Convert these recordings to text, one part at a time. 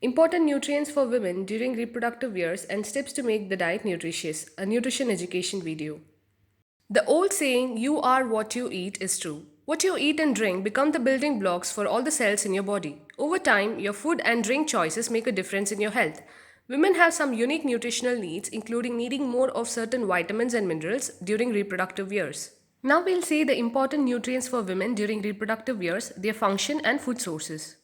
Important nutrients for women during reproductive years and steps to make the diet nutritious, a nutrition education video. The old saying, you are what you eat, is true. What you eat and drink become the building blocks for all the cells in your body. Over time, your food and drink choices make a difference in your health. Women have some unique nutritional needs, including needing more of certain vitamins and minerals during reproductive years. Now we'll see the important nutrients for women during reproductive years, their function and food sources.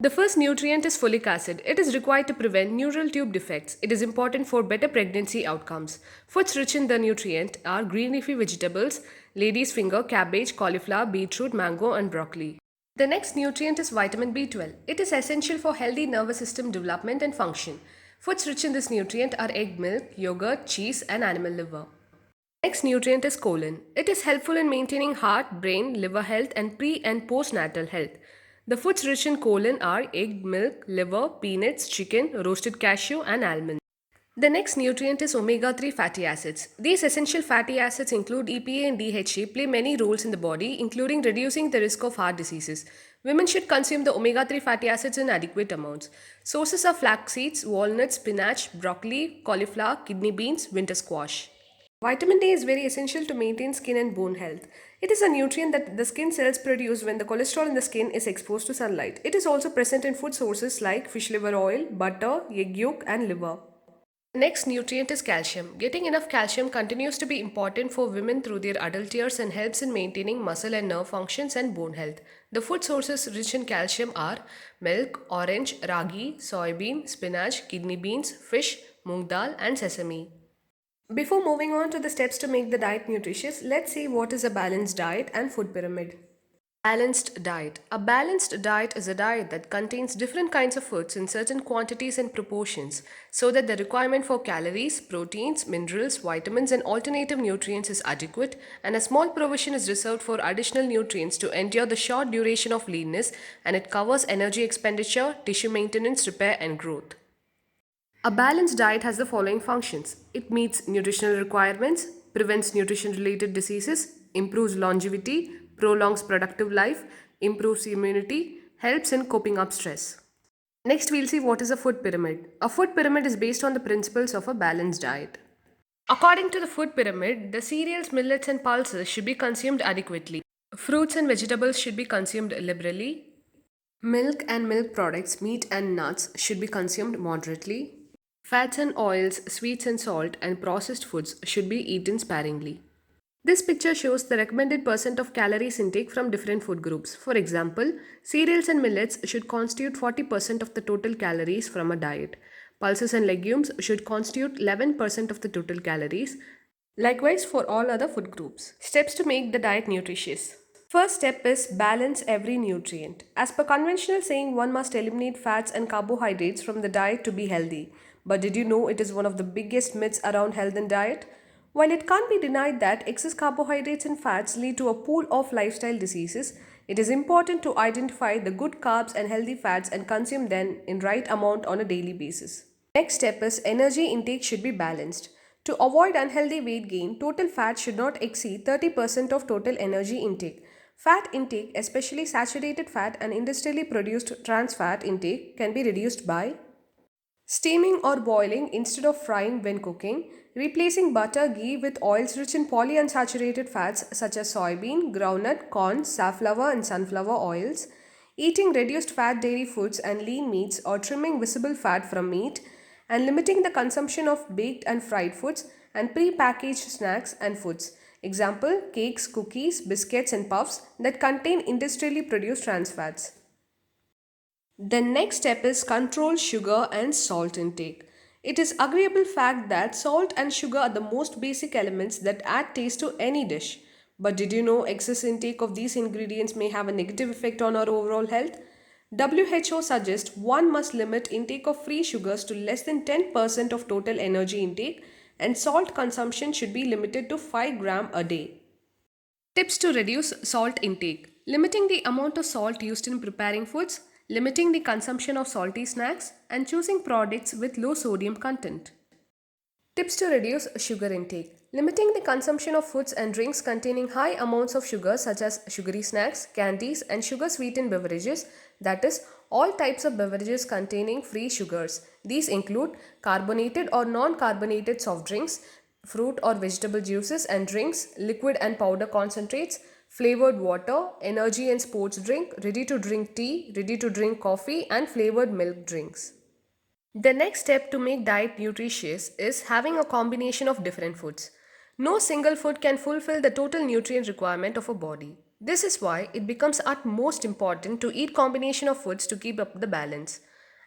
The first nutrient is folic acid. It is required to prevent neural tube defects. It is important for better pregnancy outcomes. Foods rich in the nutrient are green leafy vegetables, lady's finger, cabbage, cauliflower, beetroot, mango, and broccoli. The next nutrient is vitamin B12. It is essential for healthy nervous system development and function. Foods rich in this nutrient are egg milk, yogurt, cheese, and animal liver. Next nutrient is choline. It is helpful in maintaining heart, brain, liver health and pre and postnatal health. The foods rich in choline are egg, milk, liver, peanuts, chicken, roasted cashew and almonds. The next nutrient is omega-3 fatty acids. These essential fatty acids include EPA and DHA play many roles in the body, including reducing the risk of heart diseases. Women should consume the omega-3 fatty acids in adequate amounts. Sources are flax seeds, walnuts, spinach, broccoli, cauliflower, kidney beans, winter squash. Vitamin D is very essential to maintain skin and bone health. It is a nutrient that the skin cells produce when the cholesterol in the skin is exposed to sunlight. It is also present in food sources like fish liver oil, butter, egg yolk, and liver. The next nutrient is calcium. Getting enough calcium continues to be important for women through their adult years and helps in maintaining muscle and nerve functions and bone health. The food sources rich in calcium are milk, orange, ragi, soybean, spinach, kidney beans, fish, moong dal, and sesame. Before moving on to the steps to make the diet nutritious, let's see what is a balanced diet and food pyramid. Balanced diet. A balanced diet is a diet that contains different kinds of foods in certain quantities and proportions so that the requirement for calories, proteins, minerals, vitamins, and alternative nutrients is adequate, and a small provision is reserved for additional nutrients to endure the short duration of leanness, and it covers energy expenditure, tissue maintenance, repair, and growth. A balanced diet has the following functions. It meets nutritional requirements, prevents nutrition related diseases, improves longevity, prolongs productive life, improves immunity, helps in coping up stress. Next, we'll see what is a food pyramid. A food pyramid is based on the principles of a balanced diet. According to the food pyramid, the cereals, millets, and pulses should be consumed adequately. Fruits and vegetables should be consumed liberally. Milk and milk products, meat and nuts should be consumed moderately. Fats and oils, sweets and salt, and processed foods should be eaten sparingly. This picture shows the recommended percent of calories intake from different food groups. For example, cereals and millets should constitute 40% of the total calories from a diet. Pulses and legumes should constitute 11% of the total calories. Likewise for all other food groups. Steps to make the diet nutritious. First step is balance every nutrient. As per conventional saying, one must eliminate fats and carbohydrates from the diet to be healthy. But did you know it is one of the biggest myths around health and diet? While it can't be denied that excess carbohydrates and fats lead to a pool of lifestyle diseases, it is important to identify the good carbs and healthy fats and consume them in right amount on a daily basis. Next step is energy intake should be balanced. To avoid unhealthy weight gain, total fat should not exceed 30% of total energy intake. Fat intake, especially saturated fat and industrially produced trans fat intake, can be reduced by steaming or boiling instead of frying when cooking, replacing butter, ghee with oils rich in polyunsaturated fats such as soybean, groundnut, corn, safflower and sunflower oils, eating reduced fat dairy foods and lean meats or trimming visible fat from meat, and limiting the consumption of baked and fried foods and pre-packaged snacks and foods. Example, cakes, cookies, biscuits and puffs that contain industrially produced trans fats. The next step is control sugar and salt intake. It is agreeable fact that salt and sugar are the most basic elements that add taste to any dish. But did you know excess intake of these ingredients may have a negative effect on our overall health? WHO suggests one must limit intake of free sugars to less than 10% of total energy intake, and salt consumption should be limited to 5 gram a day. Tips to reduce salt intake. Limiting the amount of salt used in preparing foods, limiting the consumption of salty snacks, and choosing products with low sodium content. Tips to reduce sugar intake. Limiting the consumption of foods and drinks containing high amounts of sugar such as sugary snacks, candies, and sugar sweetened beverages, that is, all types of beverages containing free sugars. These include carbonated or non carbonated soft drinks, fruit or vegetable juices and drinks, liquid and powder concentrates, flavored water, energy and sports drink, ready to drink tea, ready to drink coffee, and flavored milk drinks. The next step to make diet nutritious is having a combination of different foods. No single food can fulfill the total nutrient requirement of a body. This is why it becomes utmost important to eat combination of foods to keep up the balance.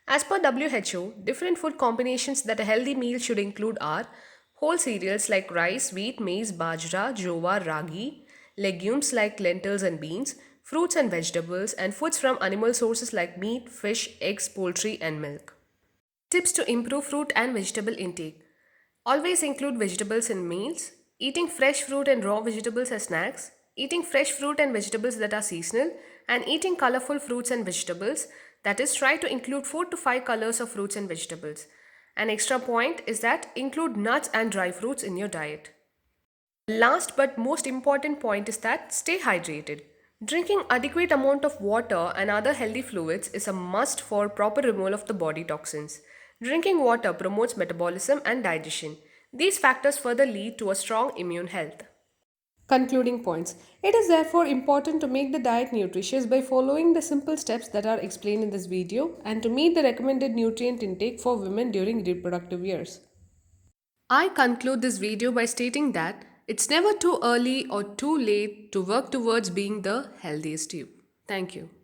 As per WHO, different food combinations that a healthy meal should include are whole cereals like rice, wheat, maize, bajra, jowar, ragi, legumes like lentils and beans, fruits and vegetables, and foods from animal sources like meat, fish, eggs, poultry, and milk. Tips to improve fruit and vegetable intake. Always include vegetables in meals, eating fresh fruit and raw vegetables as snacks, eating fresh fruit and vegetables that are seasonal, and eating colorful fruits and vegetables. That is, try to include 4 to 5 colors of fruits and vegetables. An extra point is that include nuts and dry fruits in your diet. Last but most important point is that stay hydrated. Drinking adequate amount of water and other healthy fluids is a must for proper removal of the body toxins. Drinking water promotes metabolism and digestion. These factors further lead to a strong immune health. Concluding points. It is therefore important to make the diet nutritious by following the simple steps that are explained in this video and to meet the recommended nutrient intake for women during reproductive years. I conclude this video by stating that it's never too early or too late to work towards being the healthiest you. Thank you.